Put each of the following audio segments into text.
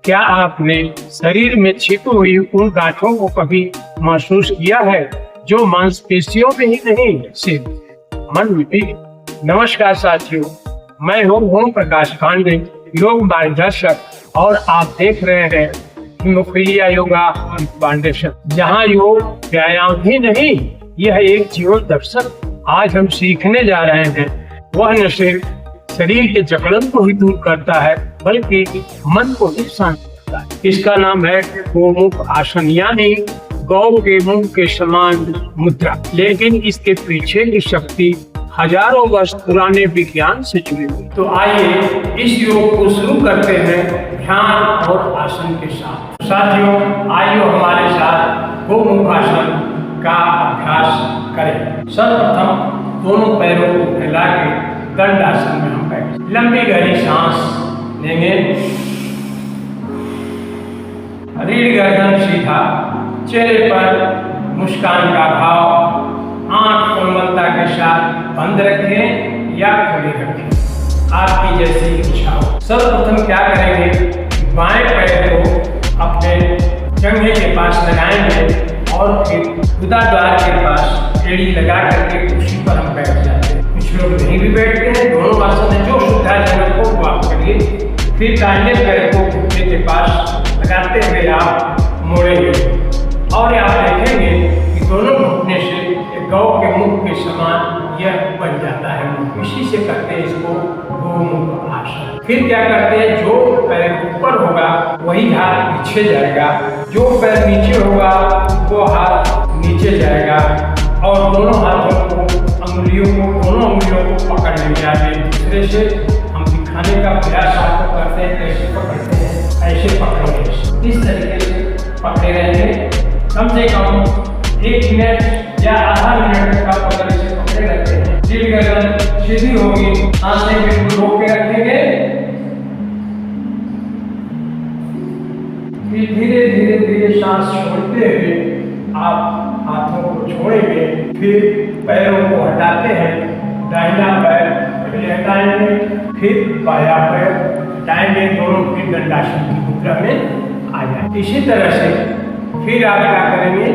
क्या आपने शरीर में छिपी हुई उन गांठों को कभी महसूस किया है जो मांसपेशियों में ही नहीं सिर्फ मन में भी? नमस्कार साथियों, मैं हूँ ओम प्रकाश पांडे, योग मार्गदर्शक, और आप देख रहे हैं हिमोफिलिया योगा फाउंडेशन, जहाँ योग व्यायाम ही नहीं, यह एक जीवन दर्शन। आज हम सीखने जा रहे हैं, वह न सिर्फ शरीर के जकड़न को ही दूर करता है बल्कि मन को भी शांत करता है। इसका नाम है गोमुख आसन, यानी गौ के मुंह के समान मुद्रा। लेकिन इसके पीछे की शक्ति हजारों वर्ष पुराने विज्ञान से जुड़ी हुई। तो आइए इस योग को शुरू करते हैं ध्यान और आसन के साथ। साथियों, आइए हमारे साथ गोमुख आसन का अभ्यास करें। सर्वप्रथम दोनों पैरों को फैला के दंड आसन में हम बैठे, लंबी गहरी सांस लेंगे, रीढ़ गर्दन सीधा, चेहरे पर मुस्कान का भाव, आंख कोमलता के साथ बंद रखें या खुली रखें, आपकी जैसी इच्छा हो। सर्वप्रथम क्या करेंगे, बाएं पैर को अपने जंघे के पास लगाएंगे और फिर गुदाद्वार के पास एड़ी लगा करके कुर्सी पर हम बैठ जाते हैं। कुछ लोग नहीं भी बैठते हैं, दोनों आसन में जो सुविधाजनक हो वो आप करिए। फिर दाहिने पैर को घुटने के पास लगाते हुए आप मोड़ेंगे और आप देखेंगे कि दोनों घुटने से गौ के मुख के समान यह बन जाता है। इसी से करते हैं इसको गोमुख आसन। फिर क्या करते हैं, जो पैर ऊपर होगा वही हाथ पीछे जाएगा, जो पैर नीचे होगा वो हाथ नीचे जाएगा, और दोनों हाथों को दोनों अंगुलियों को पकड़ लेंगे आगे दूसरे से। हम दिखाने का प्रयास आपको करते हैं, कैसे पकड़ते हैं, ऐसे पकड़ेंगे, इस तरीके से पकड़े रहेंगे। कम से कम 1 मिनट या आधा मिनट का पकड़ से पकड़े रखते हैं। रीढ़ गर्दन सीधी होगी, सांसें बिल्कुल रोक के रखेंगे, फिर धीरे धीरे धीरे सांस छोड़ते हुए आप हाथों को छोड़ेंगे। फिर पैरों को हटाते हैं, दाहिना पैर पहले हटाएंगे, फिर बायां पैर हटाएंगे, दोनों फिर दंडासन की मुद्रा में आ जाए। इसी तरह से फिर आप क्या करेंगे,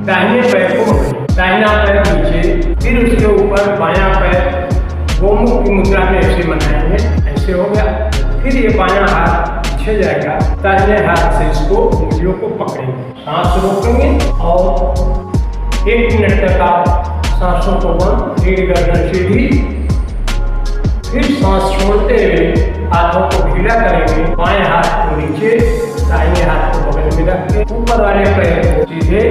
दाहिने पैर को दाहिना पैर नीचे, फिर उसके ऊपर बायां पैर गोमुख की मुद्रा में ऐसे बनाएंगे, ऐसे हो गया। फिर ये बायां हाथ पीछे जाएगा, दाहिने हाथ से इसको उंगलियों को पकड़ेंगे, सांस रोकेंगे और 1 मिनट तक आप सांसों को बंद, रीढ़ गर्दन सीधी, फिर सांस छोड़ते हुए हाथों को ढीला करेंगे, बाएं हाथ को नीचे, दाहिने हाथ को बगल में रख के ऊपर वाले पैर को सीधे,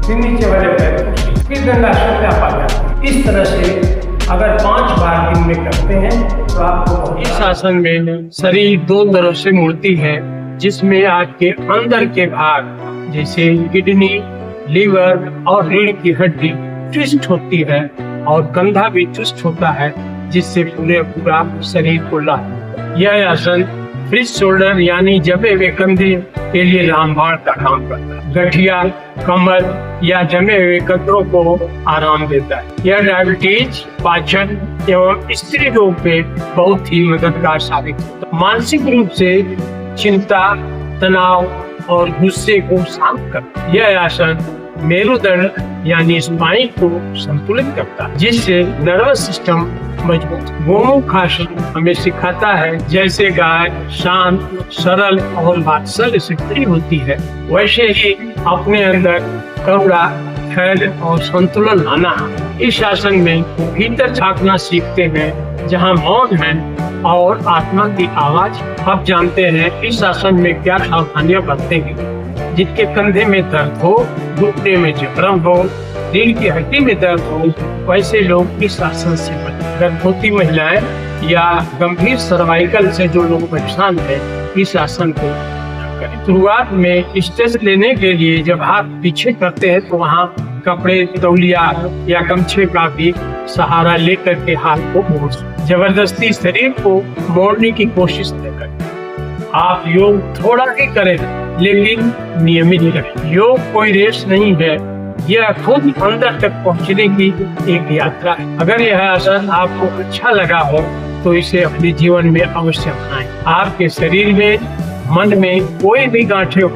फिर नीचे वाले पैर को सीधे, फिर दंडासन में आप आ जाते हैं। इस तरह से अगर 5 बार दिन में करते हैं तो आपको इस आसन में शरीर 2 तरफ से मुड़ती है, जिसमें आपके अंदर के भाग जैसे किडनी, लीवर और रीढ़ की हड्डी ट्विस्ट होती है और कंधा भी ट्विस्ट होता है, जिससे पूरा शरीर खुला है। यह आसन फ्रिज शोल्डर यानी जमे हुए कंधे के लिए रामबाण का काम करता है। गठिया, कमर या जमे हुए कंधों को आराम देता है। यह डायबिटीज, पाचन एवं स्त्री रोग पे बहुत ही मददगार साबित होता है। मानसिक रूप से चिंता, तनाव और गुस्से को शांत करता है। यह आसन मेरुदंड यानी स्पाइन को संतुलित करता है, जिससे नर्वस सिस्टम मजबूत। गोमुख आसन हमें सिखाता है जैसे गाय शांत, सरल और वात्सल्य से भरी होती है, वैसे ही अपने अंदर करुणा, धैर्य और संतुलन लाना। इस आसन में भीतर झांकना सीखते हैं, जहाँ मौन है और आत्मा की आवाज। अब जानते हैं इस आसन में क्या सावधानियां बरतेंगे। जिनके कंधे में दर्द हो, घुटने में जकड़न हो, रीढ़ की हड्डी में दर्द हो, वैसे लोग इस आसन से बचें। गर्भवती महिलाएं या गंभीर सर्वाइकल से जो लोग परेशान हैं, इस आसन को करें। शुरुआत में स्ट्रेस लेने के लिए जब हाथ पीछे करते हैं तो वहाँ कपड़े, तौलिया या गमछे का भी सहारा लेकर के हाथ को मोड़, जबरदस्ती शरीर को मोड़ने की कोशिश न करें। आप योग थोड़ा ही करें, लेकिन नियमित करें। योग कोई रेस नहीं है, यह खुद अंदर तक पहुंचने की एक यात्रा है। अगर यह आसन आपको अच्छा लगा हो तो इसे अपने जीवन में अवश्य अपनाएं। आपके शरीर में मन में कोई भी गांठें हो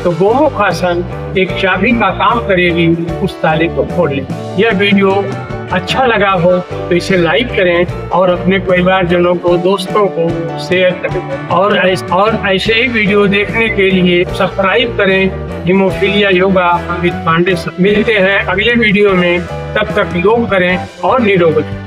तो गोमुख आसन एक चाबी का काम करेगी उस ताले को खोलने। यह वीडियो अच्छा लगा हो तो इसे लाइक करें और अपने परिवारजनों को, दोस्तों को शेयर करें और ऐसे ही वीडियो देखने के लिए सब्सक्राइब करें हीमोफीलिया योगा विद पांडे। मिलते हैं अगले वीडियो में, तब तक योग करें और निरोग रहें।